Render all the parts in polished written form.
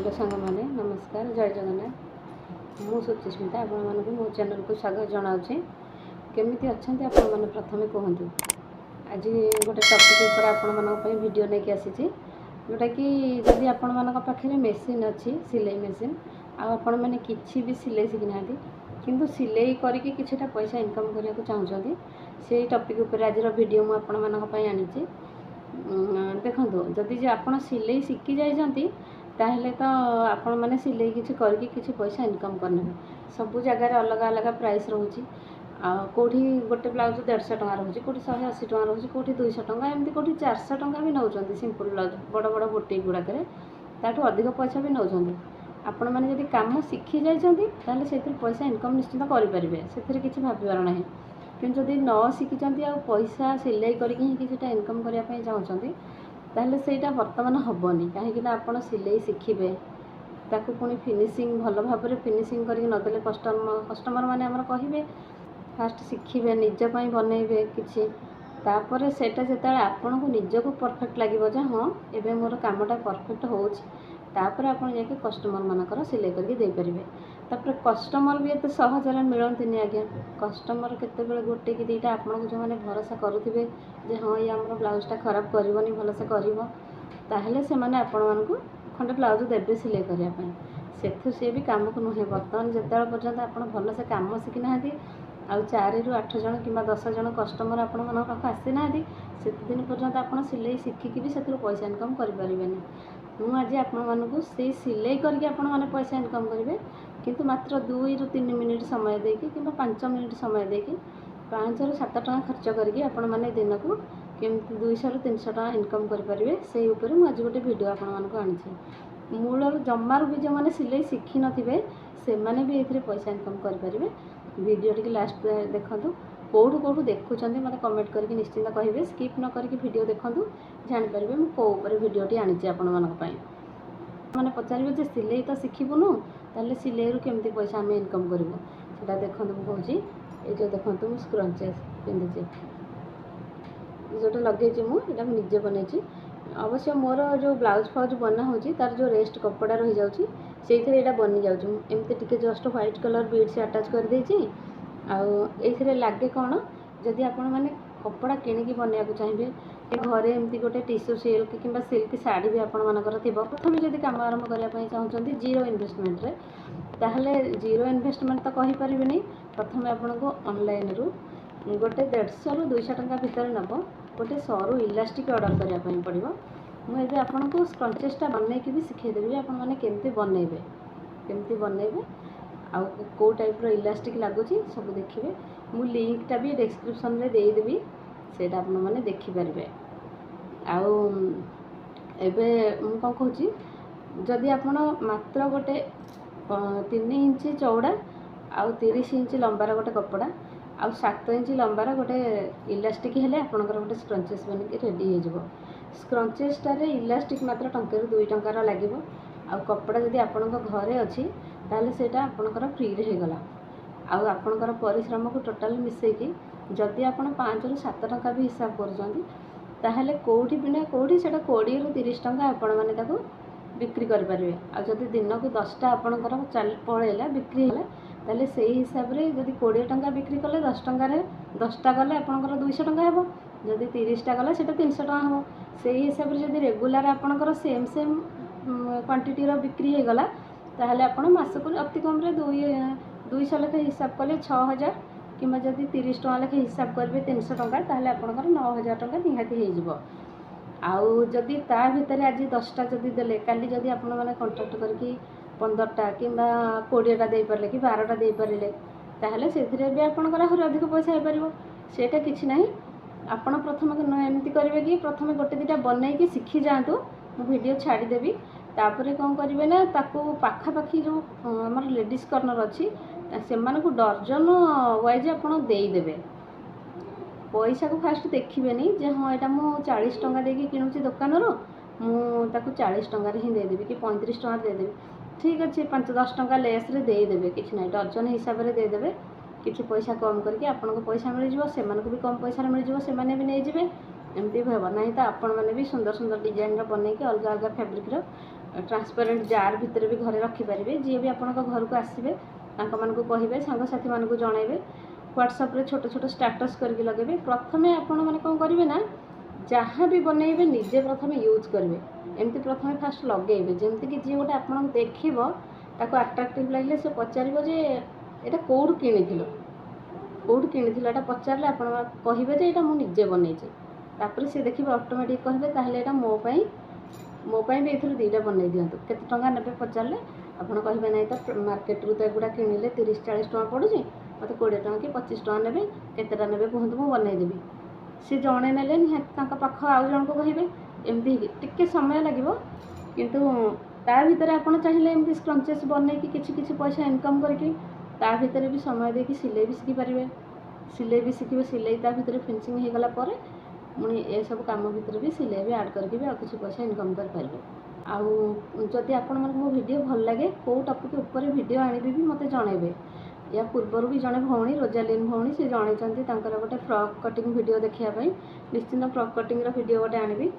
Hello सांग मैंने नमस्कार जय जगन्नाथ मु सुचिस्मिता आपण मो चैनल को स्वागत जनाऊँ केमी अच्छा आपण मैंने प्रथम कहतु आज गोटे टपिक उपर आपण वीडियो नहीं आसी जोटा कि जदि आपण मान पाखे मेसीन अच्छी सिलाई मेसीन आपण मैंने किसी भी सिलाई शिखी ना किंतु सिलाई करके किछटा पैसा इनकम करने को चाहूँगी से टपिक उपर आज वीडियो मुझे आनी देखो जदि जे आप सिलाई शिखी जाइए ताहले तो आपण मैंने सिलाई किसी करके किसी पैसा इनकम करने सब जगार अलग अलग प्राइस रोचे कौटी गोटे ब्लाउज 150 टଙ୍କା रोचे कौटी 180 टଙ୍କା रोचे कौटी 200 टଙ୍କା एमती कौटी 400 टଙ୍କା भी नौ सिंपल ब्लाउज बड़ बड़ बोटे गुड़ाक ताठू अधिक पैसा भी नौ आपण मैंने जब कम शिखी जाइए से पैसा इनकम निश्चित करेंगे से किसी भाबार ना कि जदि न शिखी आ पैसा सिलाई करके किसी इनकम करने चाहते ताहले सेटा वर्तमान हेनी कहीं आप सिलाई शिखे ताकू पुणी फिनिशिंग भल भाव फिनिशिंग करके नदेले कस्टमर मैंने आमर कहे फास्ट शिखे निजपाई बनइबे किसी तापर सेटा जो आपन को निजक परफेक्ट लगे हाँ एवं मोर कामटा परफेक्ट होपर आप जाके कस्टमर मानकर सिलाई करके देपारे तापर कस्टमर भी एत सहजरे मिलती आज्ञा कस्टमर केतबेले गोटे कि दुईटा आपको जो मैंने भरोसा करुवे जे हाँ ये आम ब्लाउजटा खराब करनी भलसे कर से मैंने आपण मानक खंडे ब्लाउज देवे सिलाई करने से सी भी कम को नुहे बर्तमान जिते पर्यटन आप भलसे कम शिखी ना आ 4 ରୁ 8 जन कि 10 जन कस्टमर आपण मन पाख आसी ना से दिन पर्यंत आप सिलाई शिखिकी भी से पैसा इनकम करें मुझे आज आपण से सिलाई करके आपण मैंने पैसा इनकम करेंगे किंतु मात्र 2 ରୁ 3 मिनिट समय देकी कि 5 मिनिट समय देकी 5 ରୁ 7 टଙ୍କା खर्च करके आपण मैंने दिन को केमती 200 ରୁ 300 टଙ୍କା इनकम करेंगे से उपर मुझे आज गोटे वीडियो आपण मानक आनी मूल जमार भी जो मैंने सिलाई शिखी नथिबे से मैंने भी ये पैसा इनकम करेंगे वीडियो टी लास्ट देखूँ कौटू कौटू देखुं मतलब कमेंट करके निश्चिंत कहे स्किप न करके वीडियो देखूँ जानीपारे मुझे कौ वीडियोटी आनी आपण मैंने पचारे जे सिलाई तो शिखुनु ताले सिलाई केमती पैसा आम इनकम करूँ से देखो मुझे ये जो देखो मुझे स्क्रंचेस पिंधुचे जोटा लगे मुझे निजे बनई अवश्य मोर जो ब्लाउज फ्लाउज बना हो तार जो रेस्ट कपड़ा रही जाऊँगी से यहाँ बनी जामती टी just white colour beads attach कर देती ये लगे कौन जदि आपण मैंने कपड़ा किणिकी बनवाक चाहिए कि घरे एमती गोटे टिश्यू सिल्क कि सिल्क शाढ़ी भी आपण मानकर थी प्रथम जब कम आरंभ करने चाहते जीरो इन्वेस्टमेंट ताहले जीरो इन्वेस्टमेंट तो कहींपारे प्रथम आपन को ऑनलाइन रु गोटे 150 ରୁ 200 टଙ୍କା भितर नब गोटे सरू इलास्टिक ऑर्डर करने पड़ो मुझे आपन को स्क्रंचेसटा बनईकि भी शिखेदेवी आपण मैंने केमती बनइबे आउ को टाइप इलास्टिक लगुच सब देखिए मु लिंकटा भी डिस्क्रिप्शन रे देदेवी सेटा आपण मैंने देखिपारे आउ एबे मु कौन कहूँ जदि आपण मात्र गोटे 3 इंच चौड़ा आउ 30 इंच लंबार गोटे कपड़ा आउ 7 इंच लंबार गोटे इलास्टिक हेले आपणकर गोटे स्क्रंचेस बनिक रेडी हो स्क्रंचेसटारे इलास्टिक मात्र 1 ରୁ 2 टंकार लगे आउ कपड़ा जदि आपण घरे अच्छी ताले सेटा आपणकर फ्री रे होगला आउ आपणकर परिश्रम को टोटाल मिसेकी जदि आपण 5 ରୁ 7 टंका भी हिसाब करूछंती ताहले कोठी बिना कोठी सेटा 20 ରୁ 30 टंका आपण माने ताको बिक्री कर पारिबे आ जदि दिन को 10टा आपणकर चल पळेला बिक्री होला ताले सेही हिसाब रे जदि 20 टंका बिक्री कले 10 टंका रे 10टा गले आपणकर 200 टंका हेबो जदि 30टा गला सेटा 300 टंका हेबो सेही हिसाब रे जदि रेगुलर आपणकर सेम क्वांटिटी रो बिक्री हो गला ताहले आपण मासको अति कम रे 200 लेखे हिसाब कले 6000 किंबा जदि 30 टंका लेखे हिसाब करेंगे 300 टंका ताहले आपणकर 9000 टंका निहाती हो आउ जदि ता भितर आज 10टा जदि देले काली जदि आपण माने कांट्रैक्ट करके 15टा किंबा 20टा दे पारले कि 12टा दे पारले ताहले सेथिरे भी आपणकर आहुरी अधिक पैसा हे परिबो सेटा किछि नाही आपण प्रथम एमती करेंगे कि प्रथम गोटे दुटा बनईकि शिखी जातु मु वीडियो छाड़ी देवी तापर कौन करेंगे ना ताको पाखापाखि जो आमर लेडीज कॉर्नर अच्छी से डर्जन वाइज आपड़ देदेवे पैसा को फास्ट देखिए जे हाँ यहाँ मुझे 40 टंका देकी किणुची दुकान मुझे 40 टंकार ही देदेवी कि 35 टंका देदेवी ठीक अच्छे 5-10 टंका लेस रे देदेवे किसी ना डर्जन हिसाब से देदेवे किसी पैसा कम करके आपन को पैसा मिल जाव से भी कम पैसा मिल जाव से भी नहीं जाए एमती हम ना तो आपण मैंने भी सुंदर सुंदर डिजाइन बनईकि अलग अलग फैब्रिक ट्रांसपेरेंट जार भितर भी घरे रखिपारे जी भी आपण घर को आसवे कहे सांगसाथी मानक जनइबे व्हाट्सएप रे छोट छोट स्टाटस करके लगेबे। प्रथम आपण मैंने कौन करेंगे ना जहाँ भी बनइबे निजे प्रथम यूज करेंगे एमती प्रथम फास्ट लगेबे जमती कि जी गोटे आपन देखिब ताको अट्राक्टिव लगे से पचार जे यहाँ कौटू किणी कौटू किणी पचारे आप कहे जे यहाँ मुझे बनईचे तापर सी देखिए ऑटोमेटिक कहे ताहले यहाँ मोपाई भी ये दुईटा बनई दिंतु केते टंका ने पचारे आपड़ कहे ना तो मार्केट रू तो एगुड़ा किणिले 30-40 टका पड़ुची मत 20 टका कि 25 टका ने केतेटा ने कहूँ मुझे बनईदेवी सी जड़े ने निहत पाख आउ जन को कहे एमती टिके समय लगे किंतु ता भितर आपड़ चाहिए एमती स्क्रंचेस बनई कि पैसा इनकम करके ता भितर भी समय देकी सिलाई भी शिखिपारे सिलाई भी शिखे सिलाई ता भितर फिनिशिंग हो गला पुणी ये सब काम भितर भी सिलाई भी आड करके भी किसी पैसा इनकम करेंगे। आदि आपण मो वीडियो भल लगे कौ टपिक उपर वीडियो आनिबे भी मते जनइबे। या पूर्वर भी जड़े भौणी रोजालिन भौणी से जनइचंती तांकर गोटे फ्रॉक कटिंग वीडियो देखिया निश्चिंत फ्रॉक कटिंग वीडियो गोटे आनिबी।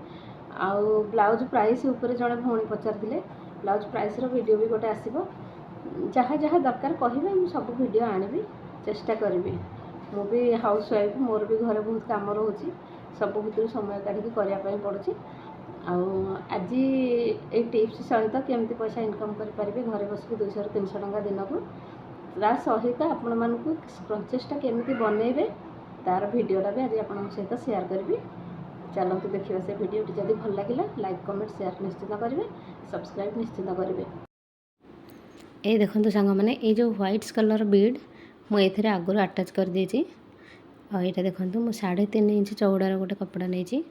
आउ ब्लाउज प्राइस उपर जड़े भौणी पचारथिले ब्लाउज प्राइस रो वीडियो भी गोटे आसीबो। जहाँ जहाँ दरकार कहिबे मु सब वीडियो आनिबी चेष्टा करिबी। मु भी हाउस वाइफ मोर भी घरे बहुत काम रोची सब भितर समय काढ़ी करने पड़ुची। आज ये टिप्स सहित केमती पैसा इनकम करेंगे घरे बस 200-300 टका दिन को ता सहित आपण मानक स्क्रंचेसटा केमती बनइबे तार वीडियोटा भी आज आप सहित शेयर करी। चलते देखिए से वीडियो जदि भल लगे लाइक कमेंट शेयर निश्चित करेंगे सब्सक्राइब निश्चित करेंगे। ये देखो सांग मैंने ये जो व्हाइट कलर बीड मुझे आगुरी आटाच कर देती। यहाँ देखो मु 3.5 इंच चौड़ार गोटे कपड़ा नहीं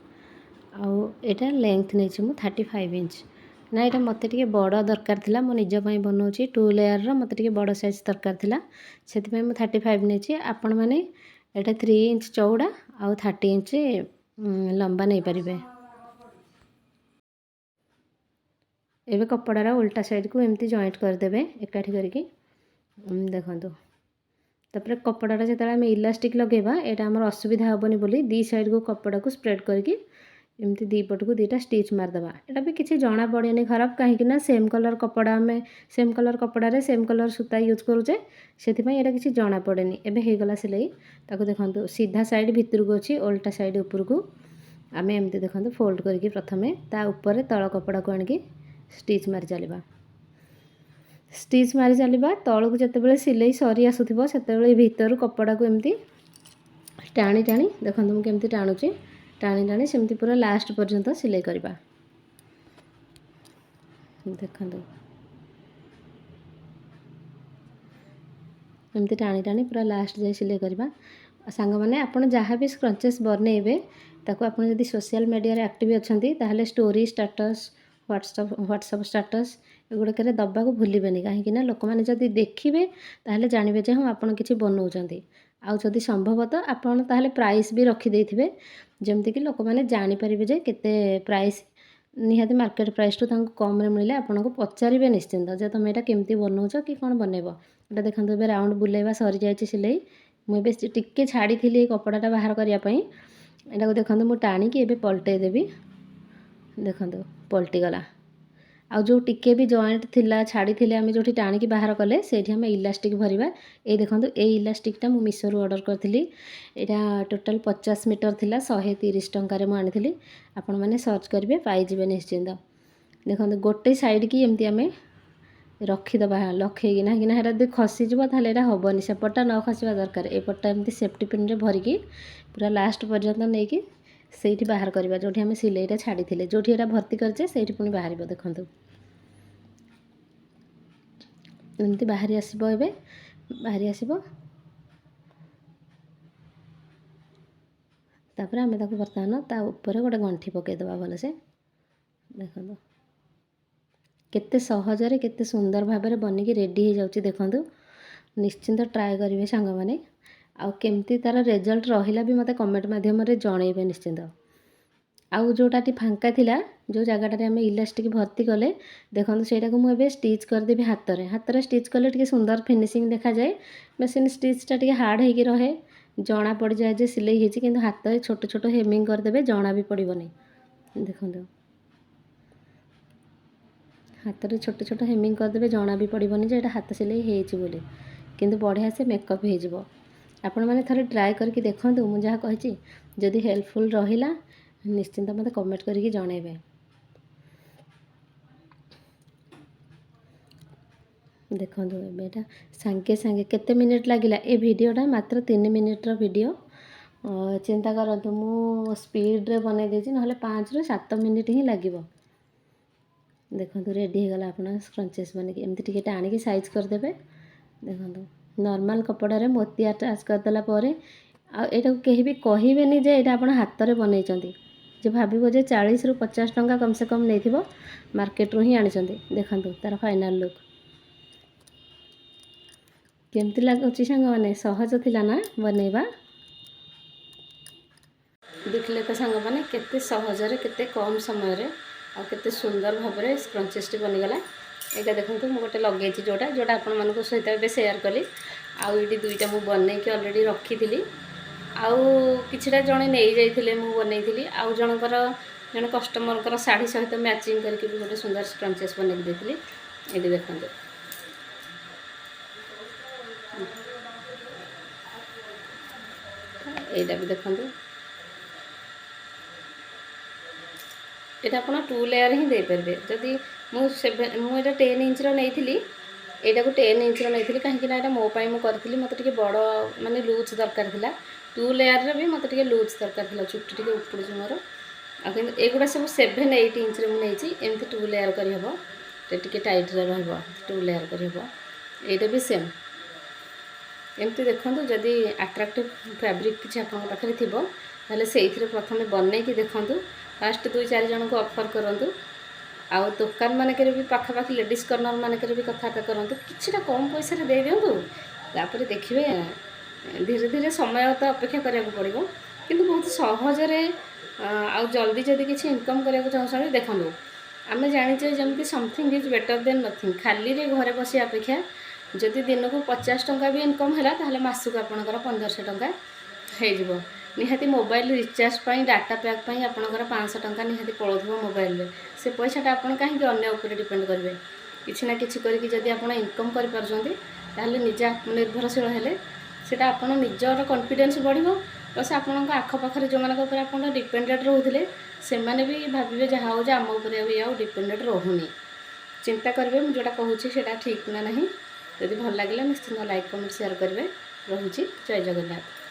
आटा लेंथ नहीं 35 इंच ना यहाँ मत बड़ दरकार था मो निजपाई बनाऊँगी 2 लेयर मत बड़ साइज दरकार था से 35 नहीं आपण मैंने यहाँ 3 इंच चौड़ा आउ 30 इंच लंबा नहीं पारे। एवं कपड़ार उल्टा साइड को एमती जॉइंट करदे एकाठी करके देखो तापर कपड़ाटा जो आम इलास्टिक लगेबा यहाँ आम असुविधा हेनी बोली दी साइड को कपड़ा को स्प्रेड करके एमती दी पट को दीटा स्टिच मारदेबा। यहाँ भी किसी जना पड़ेनि खराब कहीं सेम कलर कपड़ा आम सेम कलर कपड़े सेम कलर सूता यूज करुचे से यहाँ किसी जना पड़ेनि। एबे होगला सिलाई ताको देखो सीधा साइड भितर को अच्छी उल्टा साइड ऊपर को आम एमती देखो फोल्ड करके प्रथमे ता ऊपर तल कपड़ा को आनिकी स्टिच मारी चलवा। स्टिच मारी चलवा तल को जिते सिलाई सरी आसुव से भीतर कपड़ा को एमती टाणी टाणी देखो मुझे केमती टाणुची टाणी टाणी सेमती पूरा लास्ट पर्यंत सिलाई करवा। देखो एमती टाणी टाणी पूरा लास्ट जाए सिलाई करवा। सांग मैंने आपड़ जहाँ भी स्क्रंचेस बनइबे ताको आपन जदि सोशल मीडिया एक्टिव अच्छंती ताहले स्टोरी स्टाटस व्हाट्सएप स्टाटस एगुड़ाक दबा को भूलें कहीं लोक मैंने जब देखिए ताहले जानवे जे हाँ आपड़ किसी बनाऊँच आउ जदि संभवतः आपड़ ताहले प्राइस भी रखिदे जमती कि लोक मैंने जानीपारे जे केते प्राइस निहाती मार्केट प्राइस टू कम रे मिले आपन को पचारे निश्चिंत जे तुम यहाँ केमती बनाऊच कि कौन बनइब। ये देखो ए राउंड बुलेवा सरी जाइए सिलाई मुझे टिके छाड़ी थी कपड़ाटा बाहर करने यहाँ को देखो मुझे टाणिकी एबे पलटेदेवी देखो पलटिगला। आउ जो टिके भी जॉइंट थिला छाड़ी थिले आम जो टाणिकी बाहर कले से आम इलास्टिक भरवा। ये देखो ये इलास्टिकटा मु मिशोरू ऑर्डर करी यहाँ टोटाल 50 मीटर थिला 130 टंकार मुझे आनी आपण मैंने सर्च करेंगे पाइबे निश्चिंत। देखो गोटे साइड की एमती आम रखीदबा लखेकिना कि यदि खसीज ताहले यहाँ हेनी सेपटा न खसवा दरकार एपटा एमती सेफ्टी पिन रे भरिकी पूरा लास्ट पर्यंत नहीं कि से बाहर करवा जो आम सिलाईटा छाड़ी थे जो यहाँ भर्ती करचे से पुणी बाहर देखो एमती बाहरी आसब ए बाहरी आसब तापर आम बर्तमान ता ऊपर गोटे गंठी पकईदबा भल से देखो केते सहजरे केते सुंदर भाव में बनिकी रेडी हो जाउची। देखो निश्चिंत ट्राए करेंगे सांग मैंने आउ केमती तार रिजल्ट रहिला भी मते कमेंट माध्यम रे जणेबे निश्चिंत। आउ जोटा फांका थिला जो जगह आम इलास्टिक भर्ती कले देखो सेटा को मुझे स्टिच करदेवी हाथ में स्टिच कले टी सुंदर फिनिशिंग देखा जाए। मशीन स्टिचटा टी हार्ड होगी रहे जना पड़ जाए जे सिलाई होती कि हाथ में छोट छोट हेमिंग करदे जना भी पड़ोनी। देखो ହାତରେ ଛୋଟ ଛୋଟ ହେମିଙ୍ଗ କରିଦେବେ, ଜଣା ବି ପଡ଼ିବନି ଯେ ଏଇଟା ହାତ ସିଲେଇ ହେଇଛି ବୋଲି, କିନ୍ତୁ ବଢ଼ିଆ ସେ ମେକଅପ୍ ହେଇଯିବ। ଆପଣମାନେ ଥରେ ଟ୍ରାଏ କରିକି ଦେଖନ୍ତୁ ମୁଁ ଯାହା କହିଛି। ଯଦି ହେଲ୍ପଫୁଲ୍ ରହିଲା ନିଶ୍ଚିନ୍ତ ମୋତେ କମେଣ୍ଟ କରିକି ଜଣାଇବେ। ଦେଖନ୍ତୁ ଏବେ ଏଇଟା ସାଙ୍ଗେ ସାଙ୍ଗେ କେତେ ମିନିଟ୍ ଲାଗିଲା, ଏ ଭିଡ଼ିଓଟା ମାତ୍ର 3 ମିନିଟ୍ର ଭିଡ଼ିଓ। ଚିନ୍ତା କରନ୍ତୁ ମୁଁ ସ୍ପିଡ଼ରେ ବନେଇ ଦେଇଛି, ନହେଲେ 5ରୁ 7 ମିନିଟ୍ ହିଁ ଲାଗିବ। ଦେଖନ୍ତୁ ରେଡ଼ି ହେଇଗଲା ଆପଣ ସ୍କ୍ରଞ୍ଚେସ୍ ବନେଇକି। ଏମିତି ଟିକେ ଟାଣିକି ସାଇଜ୍ କରିଦେବେ। ଦେଖନ୍ତୁ ନର୍ମାଲ୍ କପଡ଼ାରେ ମୋତି ଆଟାଚ୍ କରିଦେଲା ପରେ ଆଉ ଏଇଟାକୁ କେହି ବି କହିବେନି ଯେ ଏଇଟା ଆପଣ ହାତରେ ବନେଇଛନ୍ତି, ଯେ ଭାବିବ ଯେ 40ରୁ 50 ଟଙ୍କା କମ୍ ସେ କମ୍ ନେଇଥିବ, ମାର୍କେଟରୁ ହିଁ ଆଣିଛନ୍ତି। ଦେଖନ୍ତୁ ତା'ର ଫାଇନାଲ୍ ଲୁକ୍ କେମିତି ଲାଗୁଛି ସାଙ୍ଗମାନେ? ସହଜ ଥିଲା ନା ବନେଇବା? ଦେଖିଲେ ତ ସାଙ୍ଗମାନେ କେତେ ସହଜରେ, କେତେ କମ୍ ସମୟରେ ଆଉ କେତେ ସୁନ୍ଦର ଭାବରେ ସ୍କ୍ରଞ୍ଚେସ୍ଟି ବନିଗଲା। ଏଇଟା ଦେଖନ୍ତୁ ମୁଁ ଗୋଟେ ଲଗେଇଛି ଯେଉଁଟା ଆପଣମାନଙ୍କ ସହିତ ଏବେ ସେୟାର କଲି। ଆଉ ଏଇଠି 2ଟା ମୁଁ ବନେଇକି ଅଲରେଡ଼ି ରଖିଥିଲି। ଆଉ କିଛିଟା ଜଣେ ନେଇଯାଇଥିଲେ, ମୁଁ ବନେଇଥିଲି। ଆଉ ଜଣେ କଷ୍ଟମରଙ୍କର ଶାଢ଼ୀ ସହିତ ମ୍ୟାଚିଂ କରିକି ବି ଗୋଟେ ସୁନ୍ଦର ସ୍କ୍ରଞ୍ଚେସ୍ ବନେଇକି ଦେଇଥିଲି। ଏଇଠି ଦେଖନ୍ତୁ এইটা ବି ଦେଖନ୍ତୁ। এটা ଆପଣ 2 ଲେୟାର ହିଁ ଦେଇପାରିବେ। ଯଦି ମୁଁ ଏଇଟା 10 ଇଞ୍ଚର ନେଇଥିଲି, ଏଇଟାକୁ 10 ଇଞ୍ଚର ନେଇଥିଲି କାହିଁକି ନା ଏଇଟା ମୋ ପାଇଁ ମୁଁ କରିଥିଲି, ମୋତେ ଟିକେ ବଡ଼ ମାନେ ଲୁଜ୍ ଦରକାର ଥିଲା। 2 ଲେୟାରରେ ବି ମୋତେ ଟିକେ ଲୁଜ୍ ଦରକାର ଥିଲା, ଚୁଟି ଟିକେ ଉପୁଡ଼ୁଛି ମୋର। ଆଉ କିନ୍ତୁ ଏଗୁଡ଼ା ସବୁ 7-8 ଇଞ୍ଚରେ ମୁଁ ନେଇଛି। ଏମିତି 2 ଲେୟାର କରିହେବ, ଟିକେ ଟାଇଟ୍ରେ ରହିବ, 2 ଲେୟାର କରିହେବ। ଏଇଟା ବି ସେମ୍ ଏମିତି ଦେଖନ୍ତୁ। ଯଦି ଆଟ୍ରାକ୍ଟିଭ୍ ଫ୍ୟାବ୍ରିକ୍ କିଛି ଆପଣଙ୍କ ପାଖରେ ଥିବ ତାହେଲେ ସେଇଥିରେ ପ୍ରଥମେ ବନେଇକି ଦେଖନ୍ତୁ। ଫାଷ୍ଟ 2-4 ଜଣଙ୍କୁ ଅଫର୍ କରନ୍ତୁ। ଆଉ ଦୋକାନ ମାନଙ୍କରେ ବି ପାଖାପାଖି ଲେଡ଼ିଜ୍ କର୍ଣ୍ଣର ମାନଙ୍କରେ ବି କଥାବାର୍ତ୍ତା କରନ୍ତୁ, କିଛିଟା କମ୍ ପଇସାରେ ଦେଇଦିଅନ୍ତୁ। ତାପରେ ଦେଖିବେ ଧୀରେ ଧୀରେ ସମୟ ତ ଅପେକ୍ଷା କରିବାକୁ ପଡ଼ିବ, କିନ୍ତୁ ବହୁତ ସହଜରେ ଆଉ ଜଲ୍ଦି ଯଦି କିଛି ଇନକମ୍ କରିବାକୁ ଚାହୁଁଛନ୍ତି ଦେଖନ୍ତୁ। ଆମେ ଜାଣିଛେ ଯେମିତି something is better than nothing. ଖାଲିରେ ଘରେ ବସିବା ଅପେକ୍ଷା ଯଦି ଦିନକୁ 50 ଟଙ୍କା ବି ଇନକମ୍ ହେଲା ତାହେଲେ ମାସକୁ ଆପଣଙ୍କର 1500 ଟଙ୍କା ହେଇଯିବ। ନିହାତି ମୋବାଇଲ ରିଚାର୍ଜ ପାଇଁ, ଡାଟା ପ୍ୟାକ୍ ପାଇଁ ଆପଣଙ୍କର 500 ଟଙ୍କା ନିହାତି ପଳାଉଥିବ ମୋବାଇଲରେ। ସେ ପଇସାଟା ଆପଣ କାହିଁକି ଅନ୍ୟ ଉପରେ ଡିପେଣ୍ଡ କରିବେ? କିଛି ନା କିଛି କରିକି ଯଦି ଆପଣ ଇନକମ୍ କରିପାରୁଛନ୍ତି ତାହେଲେ ନିଜେ ଆତ୍ମନିର୍ଭରଶୀଳ ହେଲେ ସେଇଟା ଆପଣ ନିଜର କନଫିଡେନ୍ସ ବଢ଼ିବ। ପ୍ଲସ୍ ଆପଣଙ୍କ ଆଖପାଖରେ ଯେଉଁମାନଙ୍କ ଉପରେ ଆପଣ ଡିପେଣ୍ଡେଣ୍ଟ ରହୁଥିଲେ ସେମାନେ ବି ଭାବିବେ ଯାହା ହେଉଛି ଆମ ଉପରେ ଆଉ ଡିପେଣ୍ଡେଣ୍ଟ ରହୁନି। ଚିନ୍ତା କରିବେ ମୁଁ ଯେଉଁଟା କହୁଛି ସେଇଟା ଠିକ୍ ନା ନାହିଁ। ଯଦି ଭଲ ଲାଗିଲା ନିଶ୍ଚିନ୍ତ ଲାଇକ୍, କମେଣ୍ଟ, ସେୟାର କରିବେ। ରହୁଛି। ଜୟ ଜଗନ୍ନାଥ।